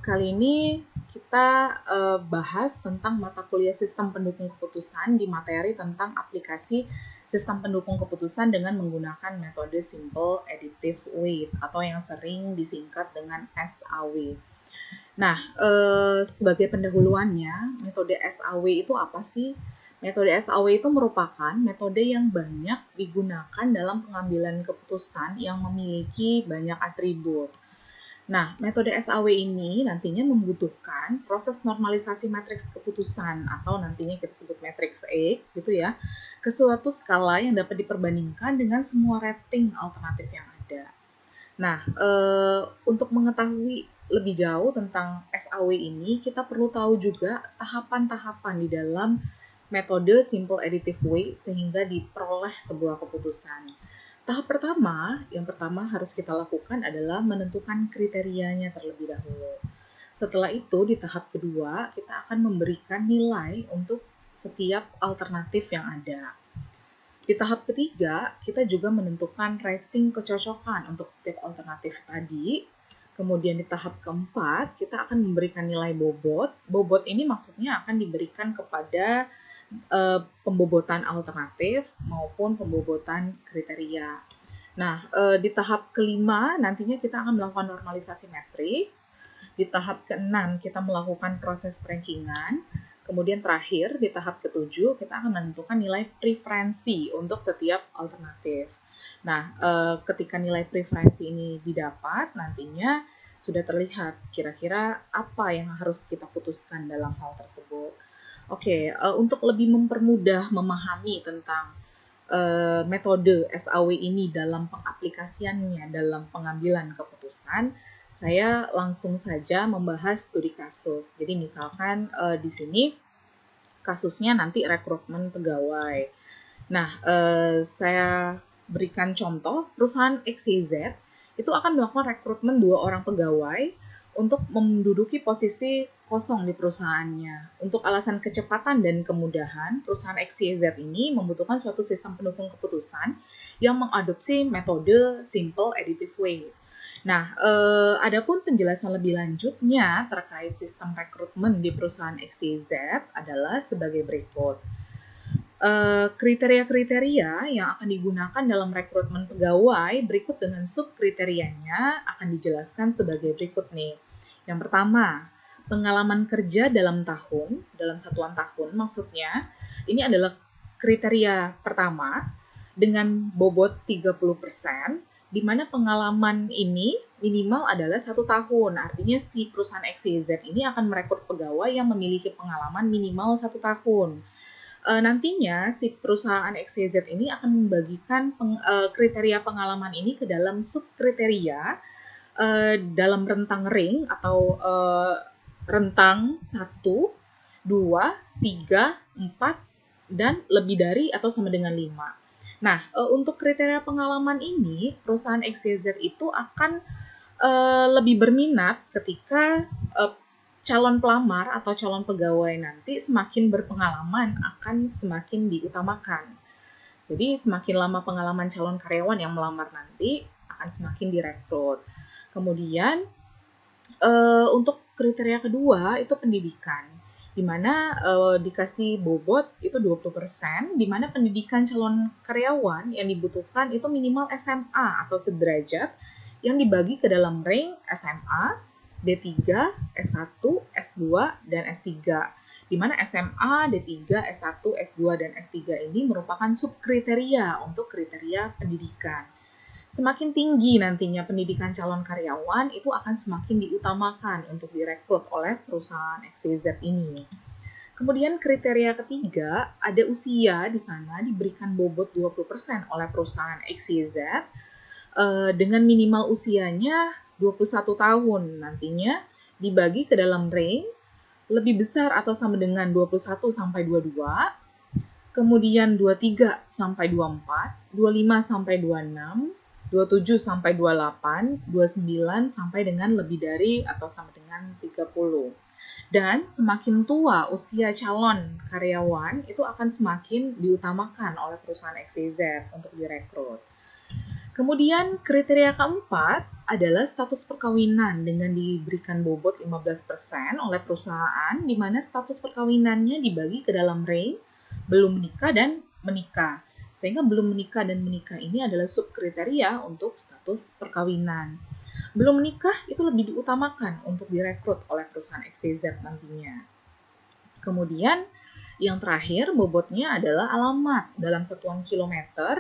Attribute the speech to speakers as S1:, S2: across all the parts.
S1: kali ini kita bahas tentang mata kuliah sistem pendukung keputusan di materi tentang aplikasi sistem pendukung keputusan dengan menggunakan metode Simple Additive Weight atau yang sering disingkat dengan SAW. Nah, sebagai pendahuluannya, metode SAW itu apa sih? Metode SAW itu merupakan metode yang banyak digunakan dalam pengambilan keputusan yang memiliki banyak atribut. Nah, metode SAW ini nantinya membutuhkan proses normalisasi matriks keputusan atau nantinya kita sebut matriks X gitu ya, ke suatu skala yang dapat diperbandingkan dengan semua rating alternatif yang ada. Nah, untuk mengetahui lebih jauh tentang SAW ini, kita perlu tahu juga tahapan-tahapan di dalam metode Simple Additive Weight sehingga diperoleh sebuah keputusan. Tahap pertama, yang pertama harus kita lakukan adalah menentukan kriterianya terlebih dahulu. Setelah itu, di tahap kedua, kita akan memberikan nilai untuk setiap alternatif yang ada. Di tahap ketiga, kita juga menentukan rating kecocokan untuk setiap alternatif tadi. Kemudian di tahap keempat, kita akan memberikan nilai bobot. Bobot ini maksudnya akan diberikan kepada pembobotan alternatif maupun pembobotan kriteria. Nah, di tahap kelima nantinya kita akan melakukan normalisasi matriks. Di tahap keenam kita melakukan proses rankingan. Kemudian terakhir di tahap ketujuh kita akan menentukan nilai preferensi untuk setiap alternatif. Nah, ketika nilai preferensi ini didapat, nantinya sudah terlihat kira-kira apa yang harus kita putuskan dalam hal tersebut. Oke, untuk lebih mempermudah memahami tentang metode SAW ini dalam pengaplikasiannya dalam pengambilan keputusan, saya langsung saja membahas studi kasus. Jadi misalkan di sini kasusnya nanti rekrutmen pegawai. Nah, saya berikan contoh, perusahaan XYZ itu akan melakukan rekrutmen 2 orang pegawai untuk menduduki posisi kosong di perusahaannya. Untuk alasan kecepatan dan kemudahan, perusahaan XYZ ini membutuhkan suatu sistem pendukung keputusan yang mengadopsi metode Simple Additive Weight. Nah, adapun penjelasan lebih lanjutnya terkait sistem rekrutmen di perusahaan XYZ adalah sebagai berikut. Kriteria-kriteria yang akan digunakan dalam rekrutmen pegawai berikut dengan subkriterianya akan dijelaskan sebagai berikut nih. Yang pertama, pengalaman kerja dalam satuan tahun maksudnya, ini adalah kriteria pertama dengan bobot 30%, di mana pengalaman ini minimal adalah 1 tahun. Artinya si perusahaan XYZ ini akan merekrut pegawai yang memiliki pengalaman minimal 1 tahun. Nantinya si perusahaan XYZ ini akan membagikan kriteria pengalaman ini ke dalam subkriteria dalam rentang ring atau rentang 1, 2, 3, 4, dan lebih dari atau sama dengan 5. Nah, untuk kriteria pengalaman ini, perusahaan XYZ itu akan lebih berminat ketika calon pelamar atau calon pegawai nanti semakin berpengalaman akan semakin diutamakan. Jadi semakin lama pengalaman calon karyawan yang melamar nanti akan semakin direkrut. Kemudian untuk kriteria kedua itu pendidikan, di mana dikasih bobot itu 20%, di mana pendidikan calon karyawan yang dibutuhkan itu minimal SMA atau sederajat yang dibagi ke dalam ring SMA, D3, S1, S2, dan S3. Di mana SMA, D3, S1, S2, dan S3 ini merupakan subkriteria untuk kriteria pendidikan. Semakin tinggi nantinya pendidikan calon karyawan, itu akan semakin diutamakan untuk direkrut oleh perusahaan XYZ ini. Kemudian kriteria ketiga, ada usia di sana diberikan bobot 20% oleh perusahaan XYZ dengan minimal usianya 21 tahun. Nantinya dibagi ke dalam range lebih besar atau sama dengan 21 sampai 22, kemudian 23 sampai 24, 25 sampai 26, 27 sampai 28, 29 sampai dengan lebih dari atau sama dengan 30. Dan semakin tua usia calon karyawan, itu akan semakin diutamakan oleh perusahaan XYZ untuk direkrut. Kemudian kriteria keempat, adalah status perkawinan dengan diberikan bobot 15% oleh perusahaan, di mana status perkawinannya dibagi ke dalam range belum menikah dan menikah. Sehingga belum menikah dan menikah ini adalah subkriteria untuk status perkawinan. Belum menikah itu lebih diutamakan untuk direkrut oleh perusahaan XYZ nantinya. Kemudian yang terakhir bobotnya adalah alamat dalam satuan kilometer,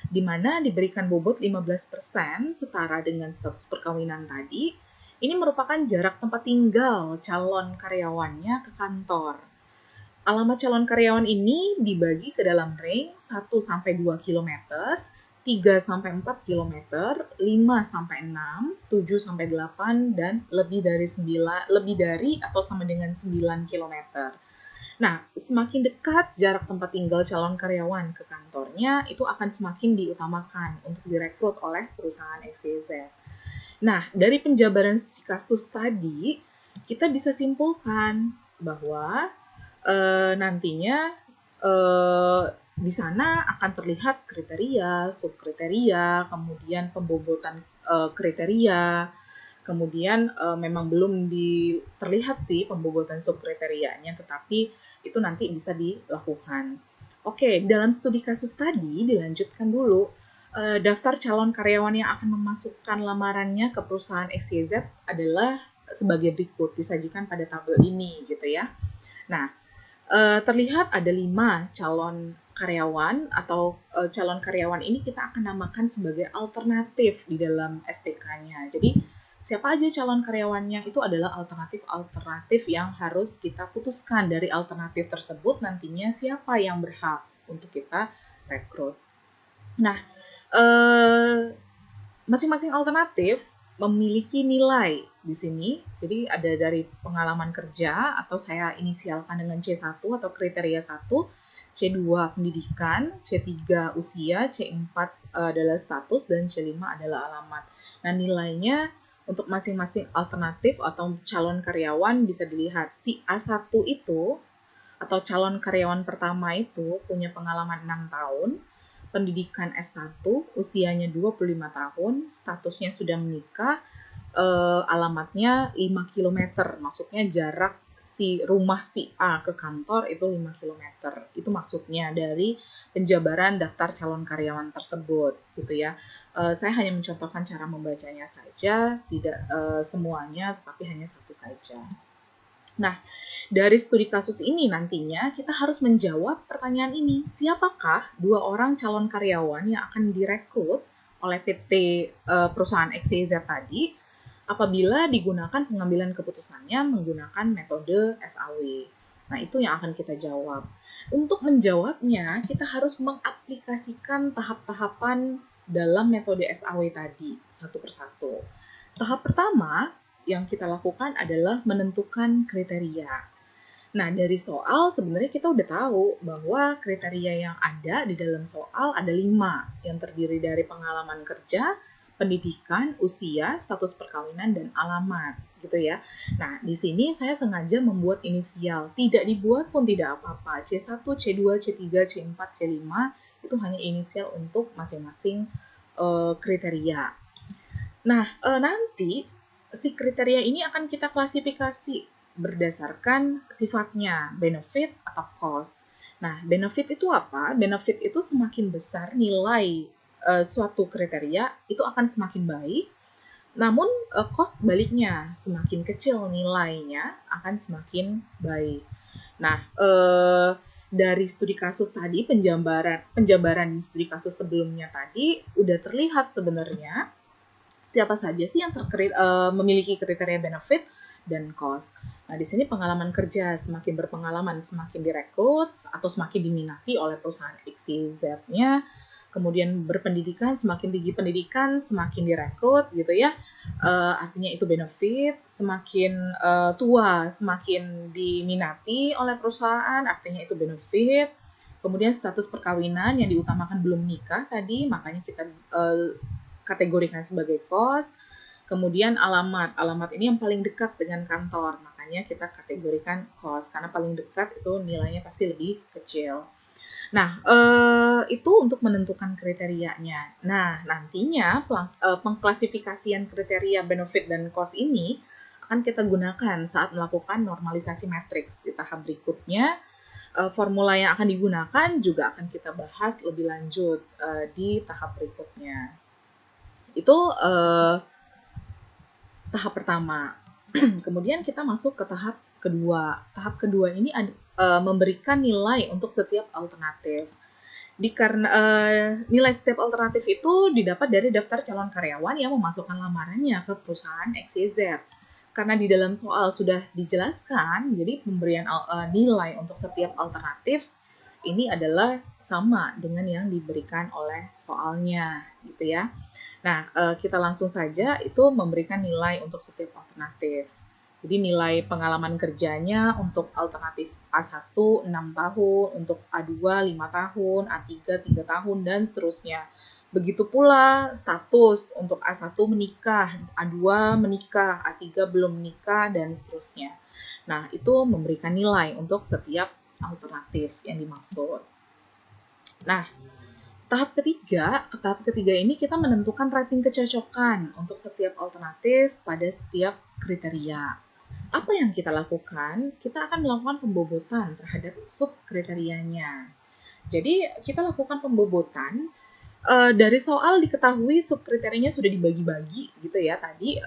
S1: di mana diberikan bobot 15% setara dengan status perkawinan tadi. Ini merupakan jarak tempat tinggal calon karyawannya ke kantor. Alamat calon karyawan ini dibagi ke dalam range 1-2 km, 3-4 km, 5-6, 7-8, dan lebih dari atau sama dengan 9 km. Nah, semakin dekat jarak tempat tinggal calon karyawan ke kantornya, itu akan semakin diutamakan untuk direkrut oleh perusahaan XYZ. Nah, dari penjabaran studi kasus tadi, kita bisa simpulkan bahwa nantinya di sana akan terlihat kriteria, subkriteria, kemudian pembobotan kriteria, kemudian memang belum terlihat sih pembobotan subkriterianya, tetapi itu nanti bisa dilakukan. Oke, dalam studi kasus tadi dilanjutkan dulu daftar calon karyawan yang akan memasukkan lamarannya ke perusahaan XYZ adalah sebagai berikut, disajikan pada tabel ini gitu ya. Nah, terlihat ada 5 calon karyawan atau calon karyawan ini kita akan namakan sebagai alternatif di dalam SPK-nya. Jadi siapa aja calon karyawannya itu adalah alternatif yang harus kita putuskan. Dari alternatif tersebut nantinya siapa yang berhak untuk kita rekrut. Nah, masing-masing alternatif memiliki nilai di sini. Jadi ada dari pengalaman kerja atau saya inisialkan dengan C1 atau kriteria 1, C2 pendidikan, C3 usia, C4 adalah status, dan C5 adalah alamat. Nah, nilainya untuk masing-masing alternatif atau calon karyawan bisa dilihat. Si A1 itu atau calon karyawan pertama itu punya pengalaman 6 tahun, pendidikan S1, usianya 25 tahun, statusnya sudah menikah, alamatnya 5 km, maksudnya jarak rumah si A ke kantor itu 5 km. Itu maksudnya dari penjabaran daftar calon karyawan tersebut, gitu ya. Saya hanya mencontohkan cara membacanya saja, tidak semuanya, tetapi hanya satu saja. Nah, dari studi kasus ini nantinya kita harus menjawab pertanyaan ini. Siapakah 2 orang calon karyawan yang akan direkrut oleh PT perusahaan XYZ tadi apabila digunakan pengambilan keputusannya menggunakan metode SAW. Nah, itu yang akan kita jawab. Untuk menjawabnya, kita harus mengaplikasikan tahap-tahapan dalam metode SAW tadi, satu persatu. Tahap pertama yang kita lakukan adalah menentukan kriteria. Nah, dari soal sebenarnya kita udah tahu bahwa kriteria yang ada di dalam soal ada 5, yang terdiri dari pengalaman kerja, pendidikan, usia, status perkawinan, dan alamat, gitu ya. Nah, di sini saya sengaja membuat inisial, tidak dibuat pun tidak apa-apa. C1, C2, C3, C4, C5 itu hanya inisial untuk masing-masing kriteria. Nah, nanti si kriteria ini akan kita klasifikasi berdasarkan sifatnya, benefit atau cost. Nah, benefit itu apa? Benefit itu semakin besar nilai suatu kriteria, itu akan semakin baik. Namun, cost baliknya, semakin kecil nilainya akan semakin baik. Nah, dari studi kasus tadi, penjabaran studi kasus sebelumnya tadi, udah terlihat sebenarnya siapa saja sih yang memiliki kriteria benefit dan cost. Nah, di sini pengalaman kerja, semakin berpengalaman semakin direkrut atau semakin diminati oleh perusahaan XYZ-nya. Kemudian berpendidikan, semakin tinggi pendidikan semakin direkrut gitu ya. Artinya itu benefit. Semakin tua semakin diminati oleh perusahaan, artinya itu benefit. Kemudian status perkawinan yang diutamakan belum nikah tadi, makanya kita kategorikan sebagai cost. Kemudian alamat ini yang paling dekat dengan kantor, makanya kita kategorikan cost karena paling dekat itu nilainya pasti lebih kecil. Nah, itu untuk menentukan kriterianya. Nah, nantinya pengklasifikasian kriteria benefit dan cost ini akan kita gunakan saat melakukan normalisasi matriks. Di tahap berikutnya, formula yang akan digunakan juga akan kita bahas lebih lanjut di tahap berikutnya. Itu tahap pertama. Kemudian kita masuk ke tahap kedua. Tahap kedua ini memberikan nilai untuk setiap alternatif. Nilai setiap alternatif itu didapat dari daftar calon karyawan yang memasukkan lamarannya ke perusahaan XYZ. Karena di dalam soal sudah dijelaskan, jadi pemberian nilai untuk setiap alternatif ini adalah sama dengan yang diberikan oleh soalnya, gitu ya. Nah, kita langsung saja itu memberikan nilai untuk setiap alternatif. Jadi nilai pengalaman kerjanya untuk alternatif A1 6 tahun, untuk A2 5 tahun, A3 3 tahun, dan seterusnya. Begitu pula status untuk A1 menikah, A2 menikah, A3 belum menikah, dan seterusnya. Nah, itu memberikan nilai untuk setiap alternatif yang dimaksud. Nah, tahap ketiga ini kita menentukan rating kecocokan untuk setiap alternatif pada setiap kriteria. Apa yang kita lakukan? Kita akan melakukan pembobotan terhadap sub kriterianya. Jadi kita lakukan pembobotan dari soal diketahui sub kriterianya sudah dibagi-bagi gitu ya tadi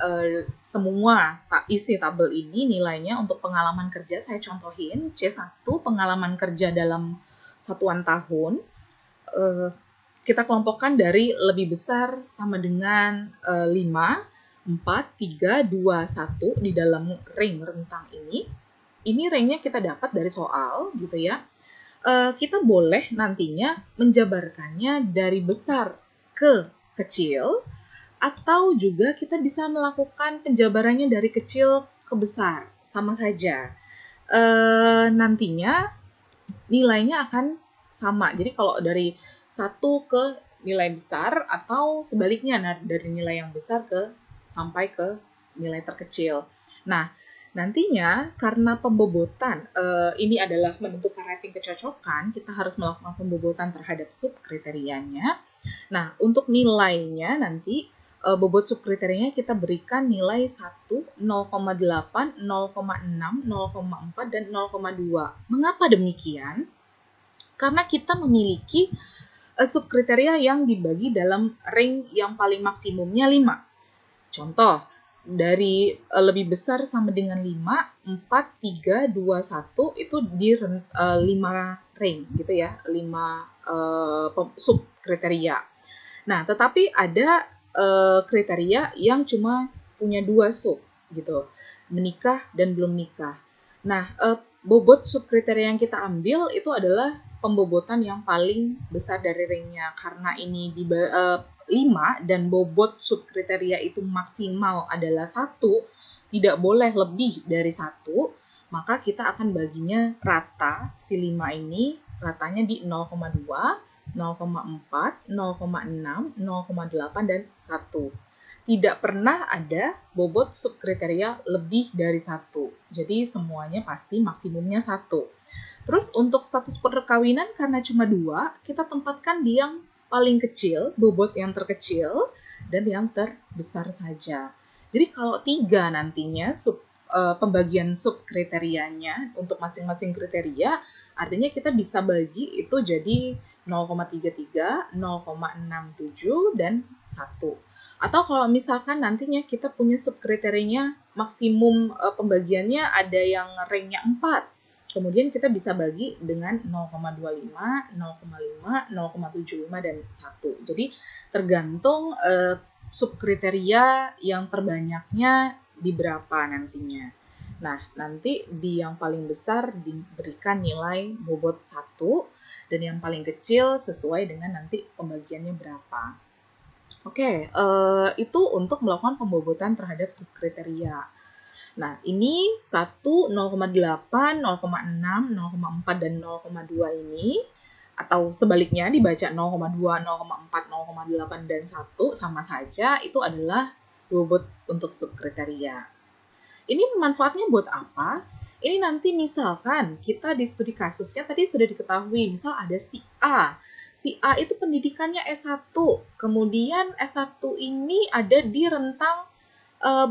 S1: semua isi tabel ini nilainya untuk pengalaman kerja saya contohin C1 pengalaman kerja dalam satuan tahun kita kelompokkan dari lebih besar sama dengan 5, 4, 3, 2, 1 di dalam ring rentang ini. Ini ringnya kita dapat dari soal gitu ya. Kita boleh nantinya menjabarkannya dari besar ke kecil atau juga kita bisa melakukan penjabarannya dari kecil ke besar, sama saja. Nantinya nilainya akan sama. Jadi kalau dari satu ke nilai besar atau sebaliknya dari nilai yang besar sampai ke nilai terkecil. Nah, nantinya karena pembobotan ini adalah menentukan rating kecocokan, kita harus melakukan pembobotan terhadap sub kriterianya. Nah, untuk nilainya nanti bobot sub kriterianya kita berikan nilai 1, 0,8, 0,6, 0,4 dan 0,2. Mengapa demikian? Karena kita memiliki subkriteria yang dibagi dalam ring yang paling maksimumnya 5. Contoh, dari lebih besar sama dengan 5, 4, 3, 2, 1 itu di 5 ring gitu ya, 5 subkriteria. Nah, tetapi ada kriteria yang cuma punya 2 sub gitu, menikah dan belum nikah. Nah, bobot subkriteria yang kita ambil itu adalah pembobotan yang paling besar dari ringnya karena ini 5 dan bobot subkriteria itu maksimal adalah 1, tidak boleh lebih dari 1, maka kita akan baginya rata si 5 ini ratanya di 0,2, 0,4, 0,6, 0,8 dan 1. Tidak pernah ada bobot subkriteria lebih dari 1. Jadi semuanya pasti maksimumnya 1. Terus untuk status perkawinan karena cuma 2, kita tempatkan di yang paling kecil, bobot yang terkecil, dan yang terbesar saja. Jadi kalau 3 nantinya pembagian sub kriterianya untuk masing-masing kriteria, artinya kita bisa bagi itu jadi 0,33, 0,67, dan 1. Atau kalau misalkan nantinya kita punya sub kriterianya maksimum pembagiannya ada yang ringnya 4, kemudian kita bisa bagi dengan 0,25, 0,5, 0,75, dan 1. Jadi tergantung subkriteria yang terbanyaknya di berapa nantinya. Nah, nanti di yang paling besar diberikan nilai bobot 1, dan yang paling kecil sesuai dengan nanti pembagiannya berapa. Oke, itu untuk melakukan pembobotan terhadap subkriteria. Nah, ini 1, 0,8, 0,6, 0,4, dan 0,2 ini, atau sebaliknya dibaca 0,2, 0,4, 0,8, dan 1 sama saja, itu adalah bobot untuk subkriteria. Ini manfaatnya buat apa? ini nanti misalkan kita di studi kasusnya tadi sudah diketahui, misal ada si A. Si A itu pendidikannya S1, kemudian S1 ini ada di rentang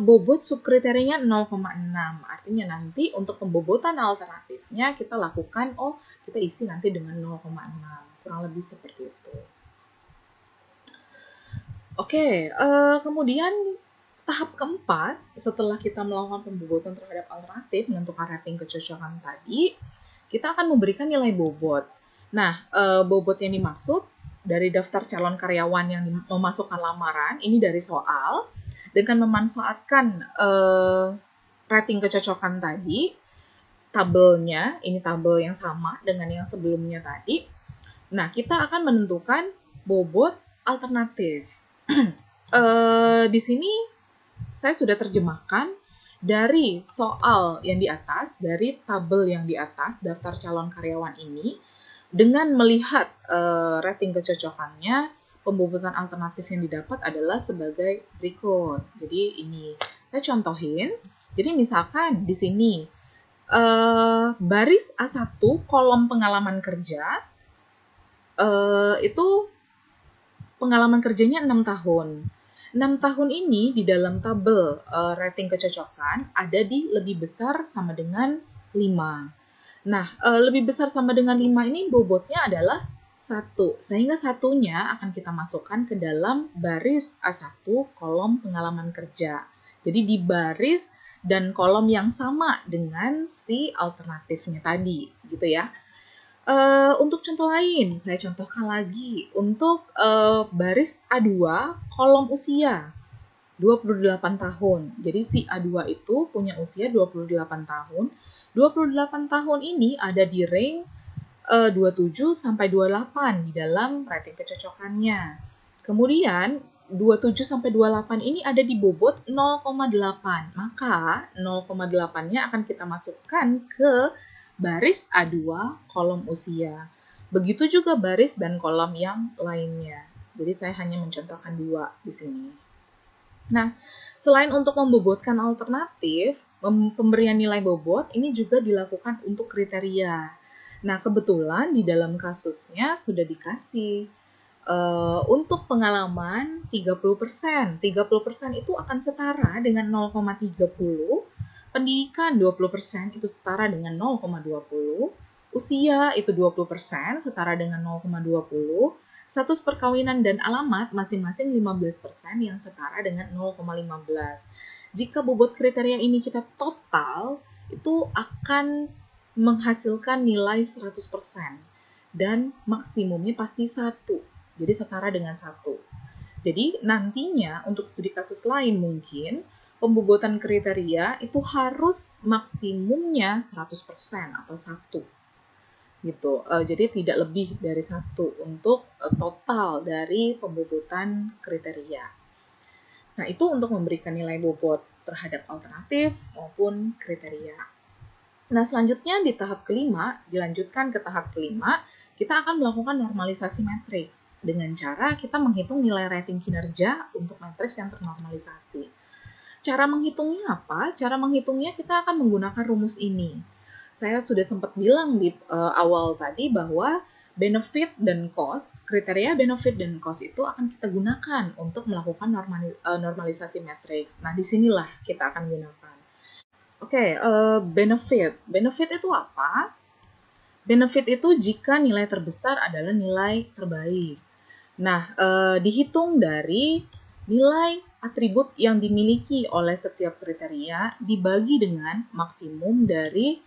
S1: bobot subkriterianya 0,6. Artinya nanti untuk pembobotan alternatifnya kita lakukan, kita isi nanti dengan 0,6. Kurang lebih seperti itu. Oke, kemudian tahap keempat, setelah kita melakukan pembobotan terhadap alternatif, menentukan rating kecocokan tadi, kita akan memberikan nilai bobot. Nah, bobot yang dimaksud dari daftar calon karyawan yang memasukkan lamaran, ini dari soal, dengan memanfaatkan rating kecocokan tadi, tabelnya, ini tabel yang sama dengan yang sebelumnya tadi. Nah, kita akan menentukan bobot alternatif. Di sini saya sudah terjemahkan dari soal yang di atas, dari tabel yang di atas, daftar calon karyawan ini, dengan melihat rating kecocokannya, pembobotan alternatif yang didapat adalah sebagai berikut. Jadi ini, saya contohin. Jadi misalkan di sini, baris A1, kolom pengalaman kerja, itu pengalaman kerjanya 6 tahun. 6 tahun ini di dalam tabel rating kecocokan ada di lebih besar sama dengan 5. Nah, lebih besar sama dengan 5 ini bobotnya adalah 1. Sehingga satunya akan kita masukkan ke dalam baris A1 kolom pengalaman kerja. Jadi di baris dan kolom yang sama dengan si alternatifnya tadi, gitu ya. Untuk contoh lain, saya contohkan lagi. Untuk baris A2, kolom usia, 28 tahun. Jadi si A2 itu punya usia 28 tahun. 28 tahun ini ada di rank 27 sampai 28 di dalam rating kecocokannya. Kemudian 27 sampai 28 ini ada di bobot 0,8. Maka 0,8-nya akan kita masukkan ke baris A2 kolom usia. Begitu juga baris dan kolom yang lainnya. Jadi saya hanya mencontohkan 2 di sini. Nah, selain untuk membobotkan alternatif, pemberian nilai bobot ini juga dilakukan untuk kriteria. Nah, kebetulan di dalam kasusnya sudah dikasih untuk pengalaman 30%. 30% itu akan setara dengan 0,30. Pendidikan 20% itu setara dengan 0,20. Usia itu 20% setara dengan 0,20. Status perkawinan dan alamat masing-masing 15% yang setara dengan 0,15. Jika bobot kriteria ini kita total, itu akan menghasilkan nilai 100%. Dan maksimumnya pasti 1. Jadi setara dengan 1. Jadi nantinya untuk studi kasus lain mungkin, pembobotan kriteria itu harus maksimumnya 100% atau 1. Gitu. Jadi tidak lebih dari 1 untuk total dari pembobotan kriteria. Nah, itu untuk memberikan nilai bobot terhadap alternatif maupun kriteria. Nah, selanjutnya di tahap kelima, dilanjutkan ke tahap kelima, kita akan melakukan normalisasi matriks dengan cara kita menghitung nilai rating kinerja untuk matriks yang ternormalisasi. Cara menghitungnya apa? Cara menghitungnya kita akan menggunakan rumus ini. Saya sudah sempat bilang di awal tadi bahwa benefit dan cost, kriteria benefit dan cost itu akan kita gunakan untuk melakukan normalisasi matriks. Nah, disinilah kita akan gunakan. Oke, benefit. Benefit itu apa? Benefit itu jika nilai terbesar adalah nilai terbaik. Nah, dihitung dari nilai atribut yang dimiliki oleh setiap kriteria dibagi dengan maksimum dari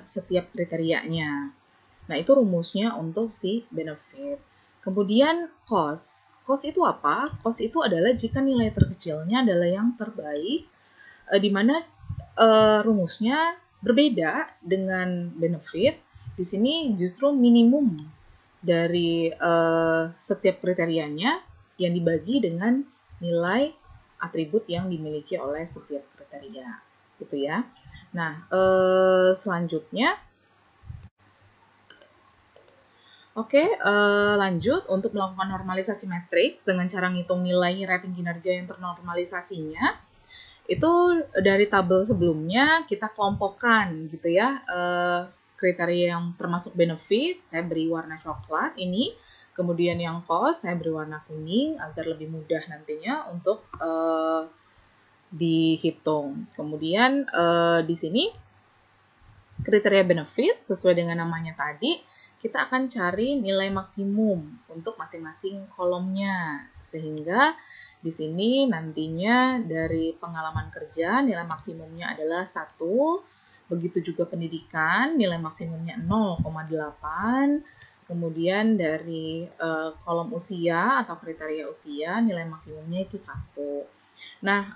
S1: setiap kriterianya. Nah, itu rumusnya untuk si benefit. Kemudian cost. Cost itu apa? Cost itu adalah jika nilai terkecilnya adalah yang terbaik, di mana rumusnya berbeda dengan benefit. Di sini justru minimum dari setiap kriterianya yang dibagi dengan nilai atribut yang dimiliki oleh setiap kriteria, gitu ya. Nah, selanjutnya, lanjut untuk melakukan normalisasi matriks dengan cara ngitung nilai rating kinerja yang ternormalisasinya. Itu dari tabel sebelumnya kita kelompokkan gitu ya, kriteria yang termasuk benefit saya beri warna coklat ini, kemudian yang cost saya beri warna kuning agar lebih mudah nantinya untuk dihitung. Kemudian di sini kriteria benefit sesuai dengan namanya tadi, kita akan cari nilai maksimum untuk masing-masing kolomnya. Sehingga di sini nantinya dari pengalaman kerja nilai maksimumnya adalah 1, begitu juga pendidikan nilai maksimumnya 0,8, kemudian dari kolom usia atau kriteria usia nilai maksimumnya itu 1. Nah,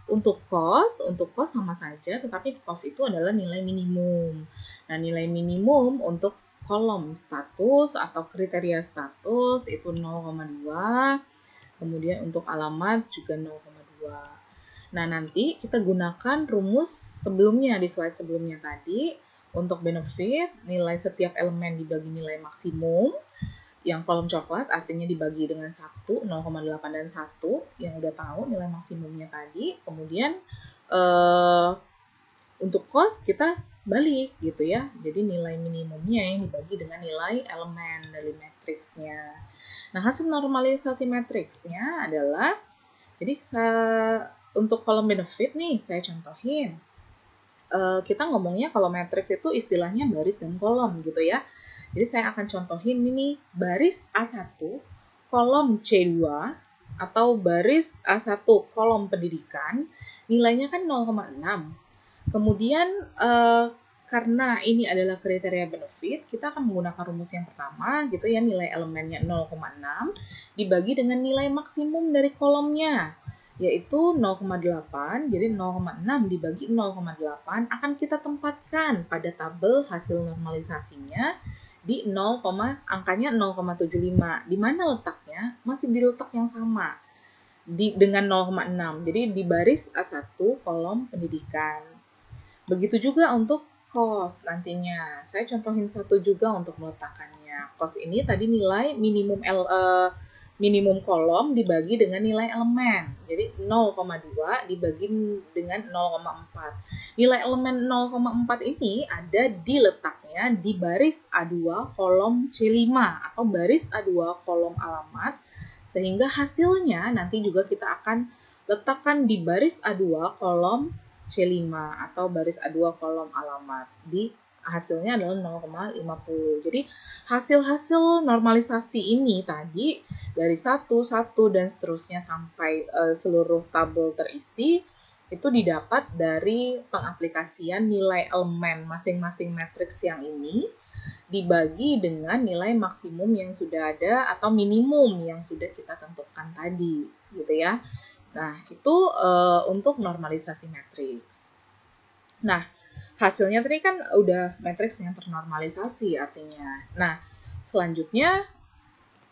S1: untuk cost sama saja, tetapi cost itu adalah nilai minimum. Nah, nilai minimum untuk kolom status atau kriteria status itu 0,2, kemudian untuk alamat juga 0,2. Nah, nanti kita gunakan rumus sebelumnya di slide sebelumnya tadi. Untuk benefit, nilai setiap elemen dibagi nilai maksimum. Yang kolom coklat artinya dibagi dengan 1, 0,8 dan 1 yang udah tahu nilai maksimumnya tadi. Kemudian untuk cost kita balik gitu ya. Jadi nilai minimumnya yang dibagi dengan nilai elemen dari matriksnya. Nah, hasil normalisasi matriksnya adalah, jadi untuk kolom benefit nih saya contohin. Kita ngomongnya kalau matriks itu istilahnya baris dan kolom gitu ya. Jadi saya akan contohin ini baris A1 kolom C2 atau baris A1 kolom pendidikan nilainya kan 0,6. Kemudian karena ini adalah kriteria benefit, kita akan menggunakan rumus yang pertama gitu ya, nilai elemennya 0,6 dibagi dengan nilai maksimum dari kolomnya yaitu 0,8. Jadi 0,6 dibagi 0,8 akan kita tempatkan pada tabel hasil normalisasinya di angkanya 0,75. Di mana letaknya? Masih di letak yang sama dengan 0,6. Jadi di baris A1 kolom pendidikan. Begitu juga untuk cost nantinya. Saya contohin satu juga untuk meletakkannya. Cost ini tadi nilai minimum kolom dibagi dengan nilai elemen. Jadi 0,2 dibagi dengan 0,4. Nilai elemen 0,4 ini ada di letaknya di baris A2 kolom C5 atau baris A2 kolom alamat, sehingga hasilnya nanti juga kita akan letakkan di baris A2 kolom C5 atau baris A2 kolom alamat. Di hasilnya adalah 0,50. Jadi hasil-hasil normalisasi ini tadi dari 1, 1 dan seterusnya sampai seluruh tabel terisi itu didapat dari pengaplikasian nilai elemen masing-masing matriks yang ini dibagi dengan nilai maksimum yang sudah ada atau minimum yang sudah kita tentukan tadi gitu ya. Nah, itu untuk normalisasi matriks. Nah, hasilnya tadi kan udah matriks yang ternormalisasi artinya. Nah, selanjutnya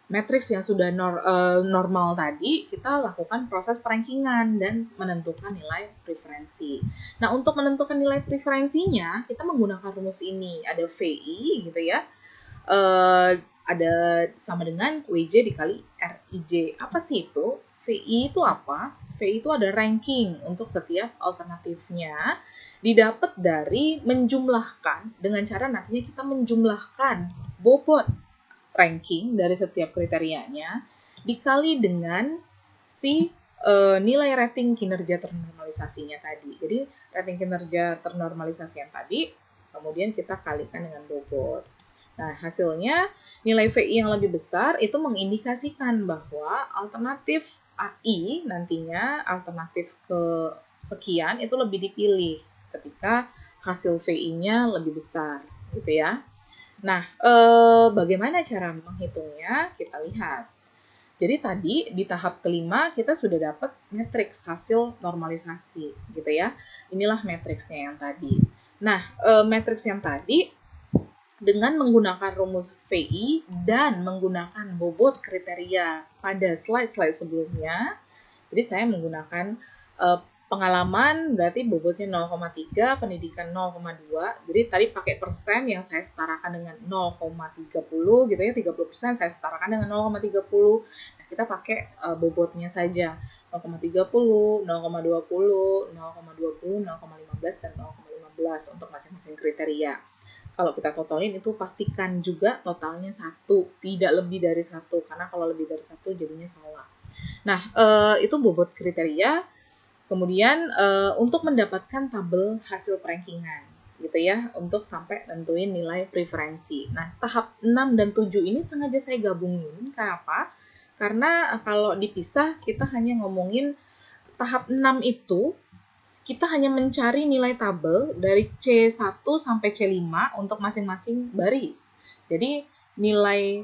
S1: matriks yang sudah normal tadi, kita lakukan proses perankingan dan menentukan nilai preferensi. Nah, untuk menentukan nilai preferensinya, kita menggunakan rumus ini. Ada VI gitu ya, ada sama dengan WJ dikali RIJ. Apa sih itu? VI itu apa? VI itu ada ranking untuk setiap alternatifnya. Didapat dari menjumlahkan, dengan cara nantinya kita menjumlahkan bobot ranking dari setiap kriterianya dikali dengan si nilai rating kinerja ternormalisasinya tadi. Jadi rating kinerja ternormalisasi yang tadi kemudian kita kalikan dengan bobot. Nah, hasilnya nilai VI yang lebih besar itu mengindikasikan bahwa alternatif AI nantinya alternatif ke sekian itu lebih dipilih ketika hasil VI-nya lebih besar gitu ya. Nah, bagaimana cara menghitungnya? Kita lihat. Jadi tadi di tahap kelima kita sudah dapat matriks hasil normalisasi gitu ya. Inilah matriksnya yang tadi. Nah, matriks yang tadi dengan menggunakan rumus VI dan menggunakan bobot kriteria pada slide-slide sebelumnya. Jadi saya menggunakan pengalaman berarti bobotnya 0,3, pendidikan 0,2. Jadi tadi pakai persen yang saya setarakan dengan 0,30 gitu ya, 30% saya setarakan dengan 0,30. Nah, kita pakai bobotnya saja. 0,30, 0,20, 0,20, 0,15, dan 0,15 untuk masing-masing kriteria. Kalau kita totalin itu pastikan juga totalnya 1, tidak lebih dari 1, karena kalau lebih dari 1 jadinya salah. Nah, itu bobot kriteria. Kemudian untuk mendapatkan tabel hasil rankingan gitu ya, untuk sampai nentuin nilai preferensi. Nah, tahap 6 dan 7 ini sengaja saya gabungin. Kenapa? Karena kalau dipisah kita hanya ngomongin tahap 6 itu kita hanya mencari nilai tabel dari C1 sampai C5 untuk masing-masing baris. Jadi nilai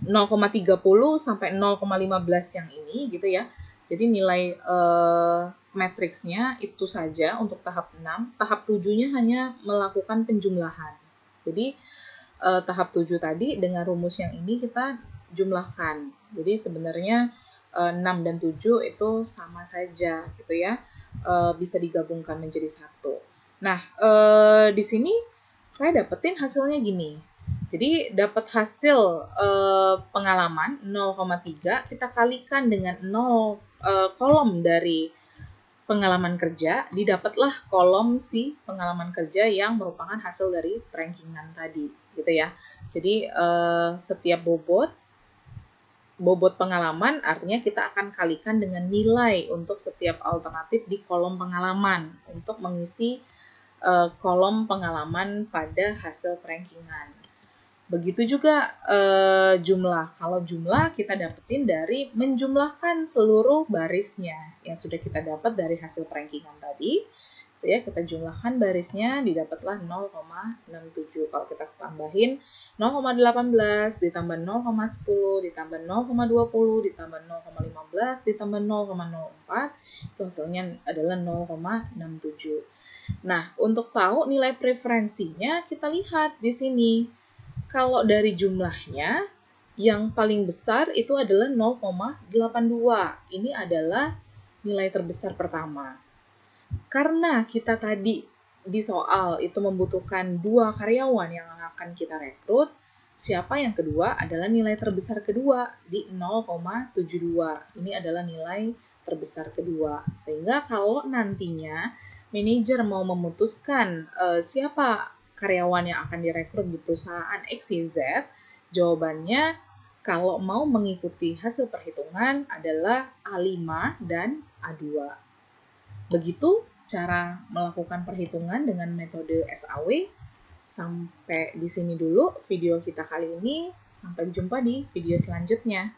S1: 0,30 sampai 0,15 yang ini gitu ya. Jadi nilai matriksnya itu saja untuk tahap 6. Tahap 7-nya hanya melakukan penjumlahan. Jadi tahap 7 tadi dengan rumus yang ini kita jumlahkan. Jadi sebenarnya 6 dan 7 itu sama saja gitu ya. Bisa digabungkan menjadi satu. Nah, di sini saya dapetin hasilnya gini. Jadi dapat hasil pengalaman 0,3 kita kalikan dengan 0 kolom dari pengalaman kerja, didapatlah kolom si pengalaman kerja yang merupakan hasil dari rankingan tadi, gitu ya. Jadi setiap bobot pengalaman artinya kita akan kalikan dengan nilai untuk setiap alternatif di kolom pengalaman untuk mengisi kolom pengalaman pada hasil rankingan. Begitu juga jumlah. Kalau jumlah kita dapetin dari menjumlahkan seluruh barisnya yang sudah kita dapat dari hasil rankingan tadi. Ya, kita jumlahkan barisnya, didapatlah 0,67. Kalau kita tambahin 0,18 ditambah 0,10 ditambah 0,20 ditambah 0,15 ditambah 0,04, itu hasilnya adalah 0,67. Nah, untuk tahu nilai preferensinya kita lihat di sini. Kalau dari jumlahnya yang paling besar itu adalah 0,82. Ini adalah nilai terbesar pertama. Karena kita tadi di soal itu membutuhkan 2 karyawan yang akan kita rekrut, siapa yang kedua adalah nilai terbesar kedua di 0,72. Ini adalah nilai terbesar kedua. Sehingga kalau nantinya manajer mau memutuskan siapa karyawan yang akan direkrut di perusahaan XYZ, jawabannya kalau mau mengikuti hasil perhitungan adalah A5 dan A2. Begitu cara melakukan perhitungan dengan metode SAW. Sampai di sini dulu video kita kali ini. Sampai jumpa di video selanjutnya.